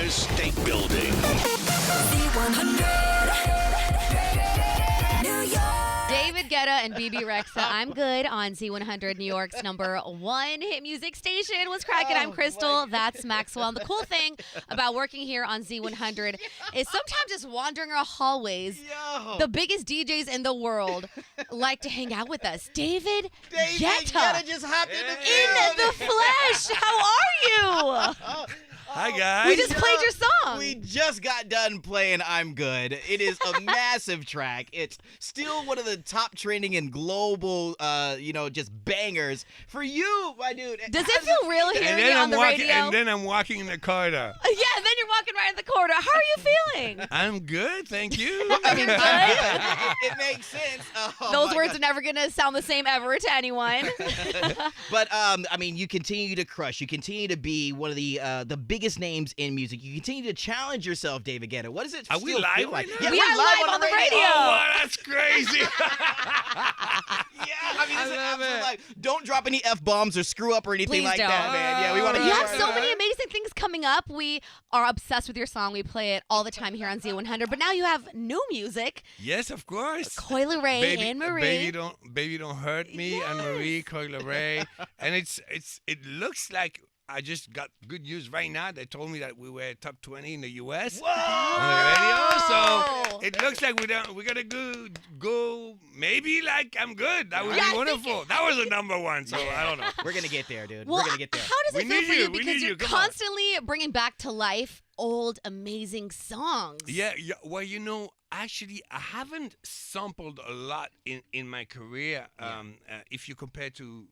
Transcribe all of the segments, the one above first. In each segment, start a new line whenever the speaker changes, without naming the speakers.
Empire State Building.
David Guetta and BB Rexa. I'm good on Z100, New York's number one hit music station. What's cracking? I'm Crystal. That's Maxwell. And the cool thing about working here on Z100 is sometimes just wandering our hallways, the biggest DJs in the world like to hang out with us. David Guetta
just hopped in
the flesh. How are you?
Hi, guys.
We just played your song.
We just got done playing I'm Good. It is a massive track. It's still one of the top trending and global, just bangers. For you, my dude.
Does it feel real hearing you on the radio?
And then I'm walking in the corridor.
Yeah, and then you're walking right in the corridor. How are you feeling?
I'm good, thank you.
I mean, good.
It makes sense. Oh,
Those words are never going to sound the same ever to anyone.
But, you continue to crush. You continue to be one of the biggest names in music. You continue to challenge yourself, David Guetta. What does it
Are
still
we live
feel like?
right
Yeah,
now?
We are live on the radio.
Oh, wow, that's crazy.
This is absolute life. Don't drop any F-bombs or screw up or anything
Please
like
don't.
that, man. Yeah, we want to
You have so many amazing things coming up. We are obsessed with your song. We play it all the time here on Z100. But now you have new music.
Yes, of course.
Leray and Marie.
Baby don't hurt me, and Marie, Leray. And it looks like I just got good news right now. They told me that we were top 20 in the U.S.
Whoa!
on the radio. So it looks like we gotta go maybe like I'm good. That would be wonderful. That was a number one, so I don't know.
We're going to get there, dude.
Well,
We're going to get there.
how does it
We
feel
need
for you?
you. We
Because
need
you're
you. Come on.
constantly bringing back to life old, amazing songs.
Yeah. Well, actually, I haven't sampled a lot in my career. If you compare to,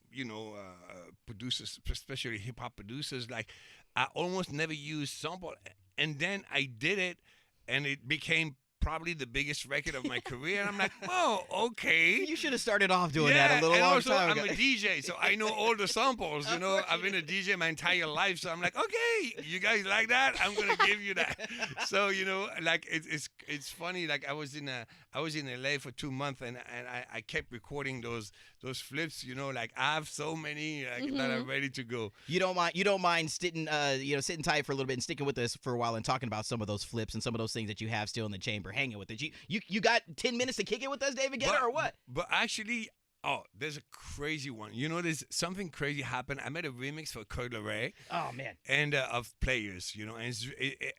producers, especially hip hop producers, like I almost never used sample. And then I did it, and it became probably the biggest record of my career. And I'm like, oh, okay.
You should have started off doing that a little long
also,
time ago.
I'm a DJ, so I know all the samples. I've been a DJ my entire life, so I'm like, okay, you guys like that? I'm gonna give you that. So it's funny. Like I was in LA for 2 months, and I kept recording those flips. Like I have so many that are ready to go.
You don't mind sitting tight for a little bit and sticking with us for a while and talking about some of those flips and some of those things that you have still in the chamber, hanging with it. You got 10 minutes to kick it with us, David Guetta, or what?
But actually, there's a crazy one. There's something crazy happened. I made a remix for Leray.
Oh man!
And of Players,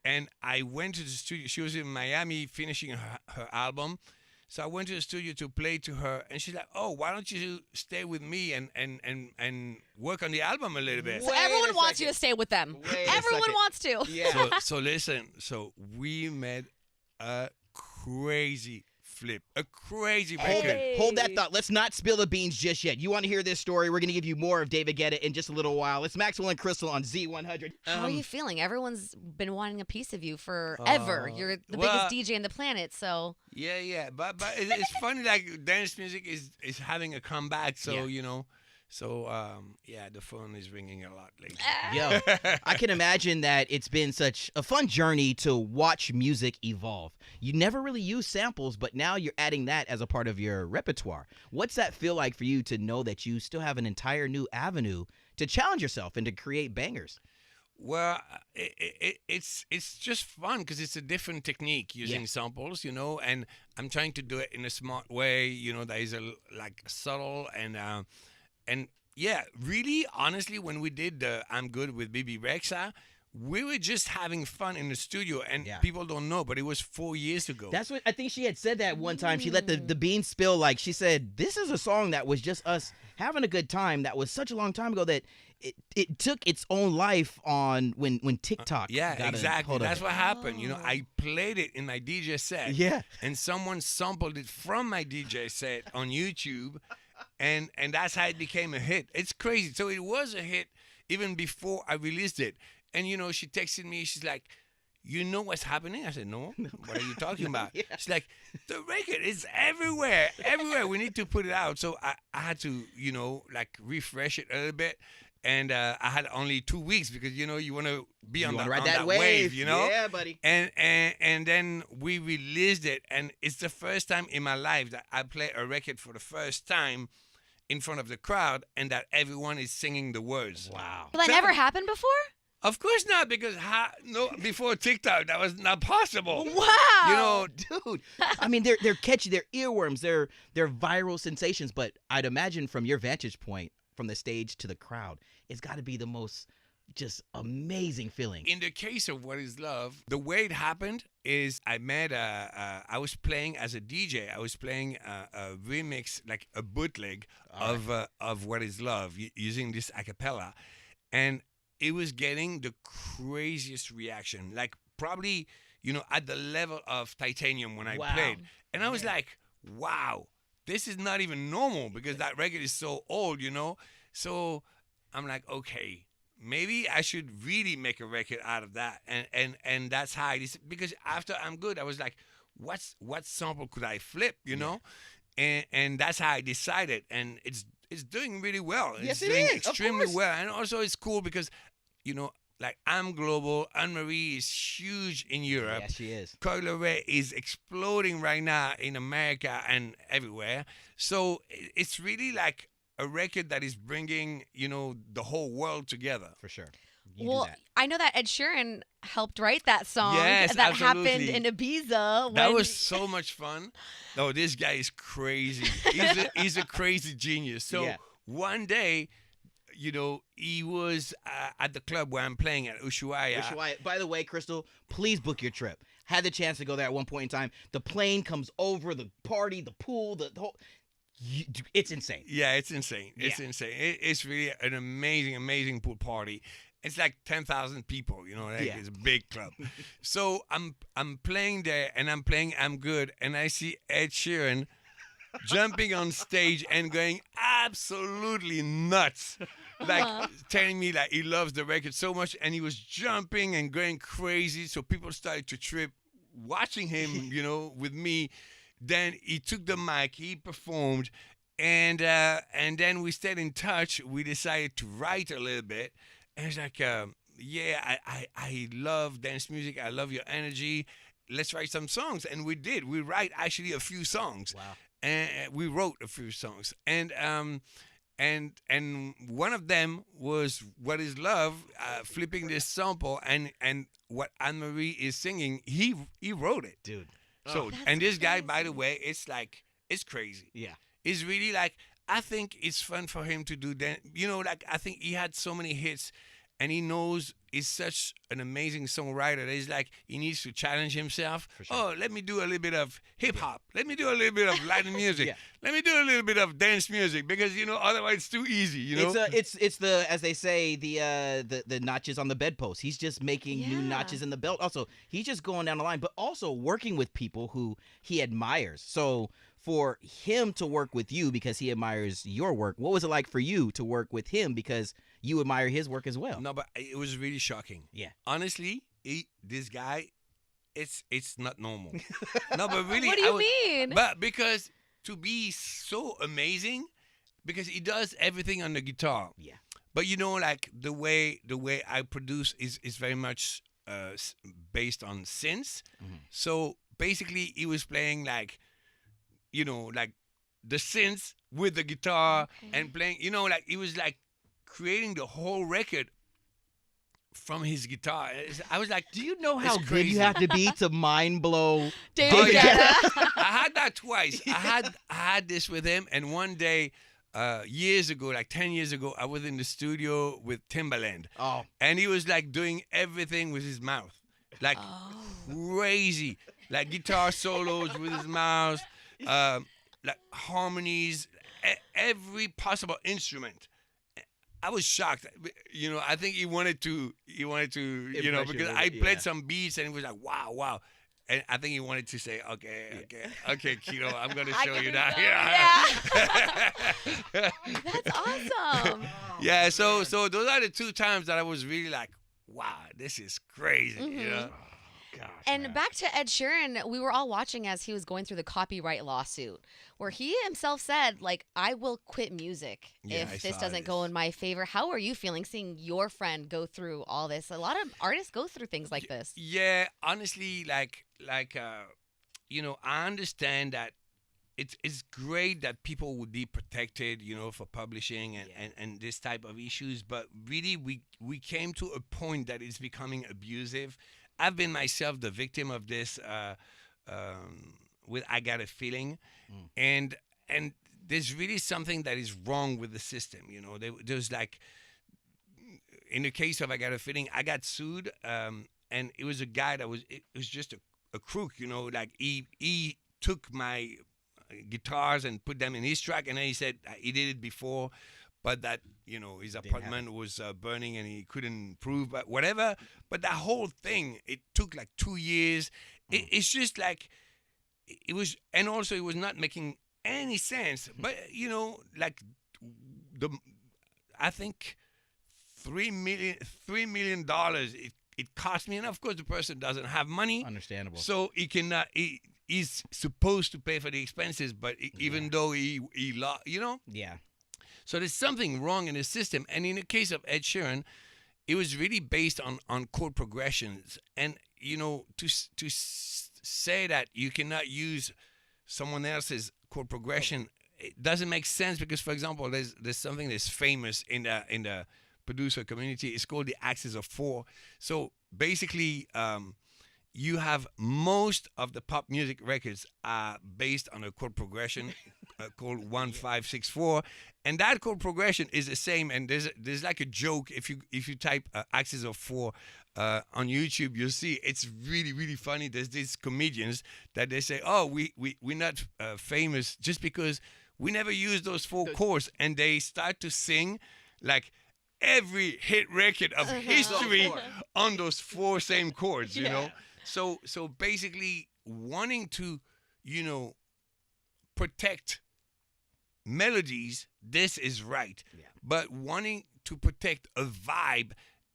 and I went to the studio. She was in Miami finishing her album. So I went to the studio to play to her, and she's like, "Oh, why don't you stay with me and work on the album a little bit?"
So everyone wants you to stay with them. Everyone wants to.
Yeah.
So listen. So we made a crazy flip, a crazy record.
Hold that thought. Let's not spill the beans just yet. You want to hear this story? We're going to give you more of David Guetta in just a little while. It's Maxwell and Crystal on Z100.
How are you feeling? Everyone's been wanting a piece of you forever. You're the biggest DJ on the planet, so.
Yeah. But it's funny, like dance music is having a comeback, so the phone is ringing a lot lately.
Yo, I can imagine that it's been such a fun journey to watch music evolve. You never really use samples, but now you're adding that as a part of your repertoire. What's that feel like for you to know that you still have an entire new avenue to challenge yourself and to create bangers?
Well, it's just fun because it's a different technique using samples, and I'm trying to do it in a smart way, that is subtle and yeah, really, honestly, when we did I'm Good with BB Rexa, we were just having fun in the studio, and people don't know, but it was 4 years ago.
That's what I think she had said that one time. She let the beans spill. Like she said, this is a song that was just us having a good time. That was such a long time ago that it took its own life on when TikTok.
Yeah,
got
exactly. That's what happened.
Oh.
I played it in my DJ set.
Yeah,
and someone sampled it from my DJ set on YouTube. And that's how it became a hit. It's crazy. So it was a hit even before I released it. And, she texted me. She's like, you know what's happening? I said, no. What are you talking about? She's like, the record is everywhere. Everywhere. We need to put it out. So I had to, refresh it a little bit. And I had only 2 weeks because, you want to be on that wave,
Yeah, buddy.
And then we released it. And it's the first time in my life that I play a record for the first time in front of the crowd and that everyone is singing the words.
Wow.
But that never happened before?
Of course not, because before TikTok that was not possible.
Wow.
You know,
Dude, I mean, they're catchy, they're earworms, they're viral sensations. But I'd imagine from your vantage point, from the stage to the crowd, it's got to be the most just amazing feeling.
in the case of What Is Love, the way it happened is I was playing as a DJ. I was playing a remix, like a bootleg of What Is Love, using this a cappella, and it was getting the craziest reaction, like probably at the level of Titanium when I
Wow.
played, and I was like, wow, this is not even normal because that record is so old, So I'm like, okay, maybe I should really make a record out of that, and that's how it is. Because after I'm Good, I was like, what sample could I flip, and that's how I decided, and it's doing really well.
Yes,
It's
it
doing
is, of
extremely
course.
well, and also it's cool because like I'm global. Anne-Marie is huge in Europe.
Yeah, she is.
Leray is exploding right now in America and everywhere. So it's really like a record that is bringing, the whole world together.
For sure. You
Well,
do that.
I know that Ed Sheeran helped write that song
Yes,
that happened
absolutely.
in Ibiza.
That
when-
was so much fun. No, this guy is crazy. He's a crazy genius. So
Yeah.
one day, he was at the club where I'm playing at Ushuaia.
Ushuaia. By the way, Crystal, please book your trip. Had the chance to go there at one point in time. The plane comes over, the party, the pool, the whole. It's insane.
Yeah, it's insane. It's
Yeah.
insane. It's really an amazing, amazing pool party. It's like 10,000 people, like
Yeah.
it's a big club. So I'm playing there and I'm playing I'm Good, and I see Ed Sheeran jumping on stage and going absolutely nuts. Like telling me like he loves the record so much, and he was jumping and going crazy. So people started to trip watching him, with me. Then he took the mic, he performed, and then we stayed in touch. We decided to write a little bit, and it's like, I love dance music. I love your energy. Let's write some songs, and we did. We write actually a few songs.
Wow.
And we wrote a few songs, and one of them was What Is Love, flipping this sample, and what Anne-Marie is singing, he wrote it.
Dude.
So,
That's
and this guy, by
crazy.
the way, it's crazy.
Yeah.
It's really like, I think it's fun for him to do that. Like I think he had so many hits, and he knows he's such an amazing songwriter that he's like, he needs to challenge himself.
For sure.
Oh, let me do a little bit of hip hop. Let me do a little bit of Latin music.
Yeah.
Let me do a little bit of dance music, because otherwise it's too easy.
It's the, as they say, the notches on the bedpost. He's just making new
Yeah.
notches in the belt. Also, he's just going down the line, but also working with people who he admires. So for him to work with you because he admires your work, what was it like for you to work with him because you admire his work as well?
No, but it was really shocking.
Yeah.
Honestly, this guy, it's not normal. No, but really,
What do you mean?
But because to be so amazing, because he does everything on the guitar.
Yeah.
But like the way I produce is very much based on synths.
Mhm.
So basically, he was playing like the synths with the guitar
Okay.
and playing. Like he was like creating the whole record from his guitar. I was like,
Do you know how
It's
good you
crazy.
have to be to mind blow?
David
Oh, yeah.
Guetta.
I had that twice. I had this with him, and one day, years ago, like 10 years ago, I was in the studio with Timbaland,
Oh,
and he was like doing everything with his mouth, like
Oh.
crazy, like guitar solos with his mouth, like harmonies, every possible instrument. I was shocked. I think he wanted to,
Impress you
because
a little
I
bit,
played
yeah.
some beats and it was like, wow. And I think he wanted to say, okay, Kilo, I'm going to
I
show
can
you
do
that.
that. That's awesome.
Yeah, so those are the two times that I was really like, wow, this is crazy,
Mhm.
gosh.
And
man.
back to Ed Sheeran, we were all watching as he was going through the copyright lawsuit, where he himself said, like, I will quit music
Yeah, I
if this
saw
doesn't go
this.
in my favor. How are you feeling seeing your friend go through all this? A lot of artists go through things like this.
Yeah, honestly, I understand that it's great that people would be protected, for publishing and this type of issues. But really, we came to a point that it's becoming abusive. I've been myself the victim of this with I Got a Feeling, and there's really something that is wrong with the system. There's like, in the case of I Got a Feeling, I got sued, and it was a guy it was just a crook, like he took my guitars and put them in his track, and then he said he did it before, but that his apartment was burning and he couldn't prove, but whatever. But that whole thing, it took like 2 years. It's just like it was, and also it was not making any sense. But like I think $3 million it cost me, and of course the person doesn't have money.
Understandable.
So he cannot. He's supposed to pay for the expenses, but even though he lost,
Yeah.
So there's something wrong in the system. And in the case of Ed Sheeran, it was really based on chord progressions. And to say that you cannot use someone else's chord progression, it doesn't make sense, because, for example, there's something that's famous in the producer community. It's called the axis of 4. So basically, you have most of the pop music records are based on a chord progression called 1-5-6-4, and that chord progression is the same. And there's like a joke, if you type axis of 4 on YouTube, you'll see it's really, really funny. There's these comedians that they say, "Oh, we're not famous just because we never use those 4 chords," and they start to sing like every hit record of history on those 4 same chords, you know. So basically, wanting to, protect melodies, this is right. Yeah. But wanting to protect a vibe,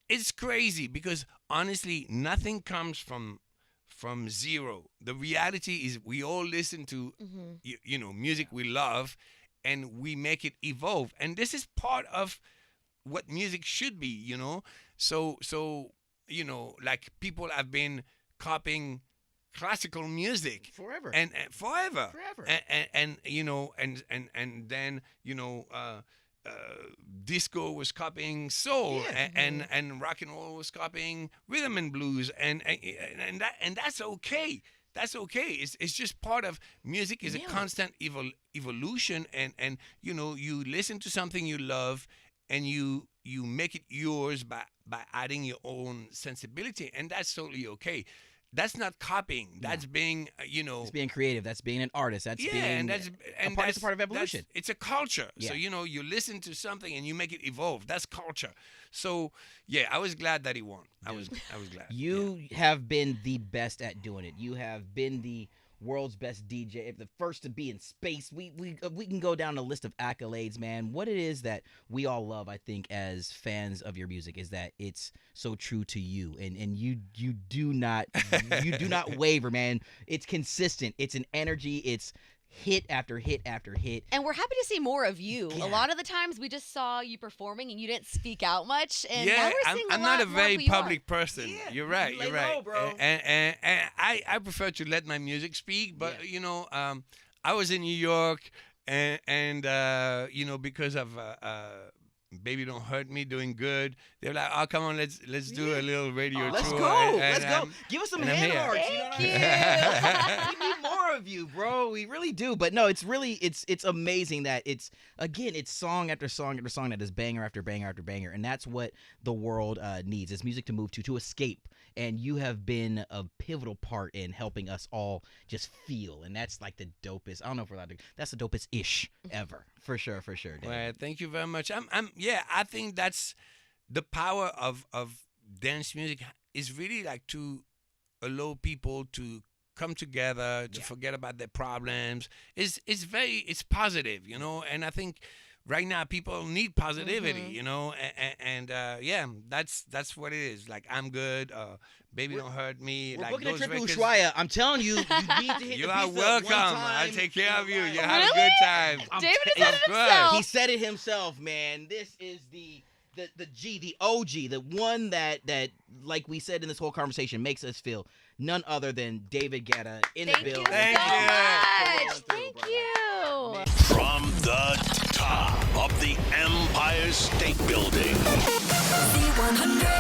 it's crazy, because honestly, nothing comes from zero. The reality is we all listen to, music we love, and we make it evolve. And this is part of what music should be, So like people have been copying classical music
forever
and then disco was copying soul, and rock and roll was copying rhythm and blues, and that's okay. That's okay. It's just part of music. Is a constant evolution, and you listen to something you love, and you make it yours by adding your own sensibility, and that's totally okay. That's not copying. That's being,
It's being creative. That's being an artist. That's being that's a part of evolution.
It's a culture.
Yeah.
So, you listen to something and you make it evolve. That's culture. So, I was glad that he won. I was glad.
You have been the best at doing it. You have been the world's best DJ, the first to be in space. We can go down a list of accolades, man. What it is that we all love, I think, as fans of your music, is that it's so true to you, and you do not waver, man. It's consistent. It's an energy. It's hit after hit after hit.
And we're happy to see more of you.
Yeah.
A lot of the times we just saw you performing and you didn't speak out much. And
yeah,
now we're seeing
I'm
a
not
lot
a very
more of who you
public
are.
person.
Yeah,
You're right.
you
You're
lay
right.
low, bro.
And I prefer to let my music speak. But I was in New York, and because of Baby Don't Hurt Me doing good, they're like, "Oh, come on, let's do a little radio
Let's
tour."
go.
And,
Let's go. Give us some
and I'm
hand
here.
hearts.
Thank
you know what I mean? We need more of you, bro. We really do. But no, it's really it's amazing that it's song after song after song that is banger after banger after banger, and that's what the world needs. It's music to move to escape. And you have been a pivotal part in helping us all just feel, and that's like the dopest. I don't know if we're allowed to. That's the dopest ish ever, for sure, Dave.
Well, thank you very much. I think that's the power of dance music, is really like to allow people to come together, to forget about their problems. It's positive, and I think right now people need positivity, and that's what it is. Like, I'm good, Baby Don't Hurt Me.
We're
like
booking a
those
trip to
records.
Ushuaia. I'm telling you, you need to hit
You
the
are
pizza
welcome.
one time.
I'll take care of you. You
Right.
have a good time.
David has
telling
said it
you.
himself.
He said it himself, man. This is the the G, the OG, the one that like we said in this whole conversation makes us feel none other than David Guetta in the
Thank you
building.
so
Thank you.
much. Thank you.
From the top of the Empire State Building.
Z100.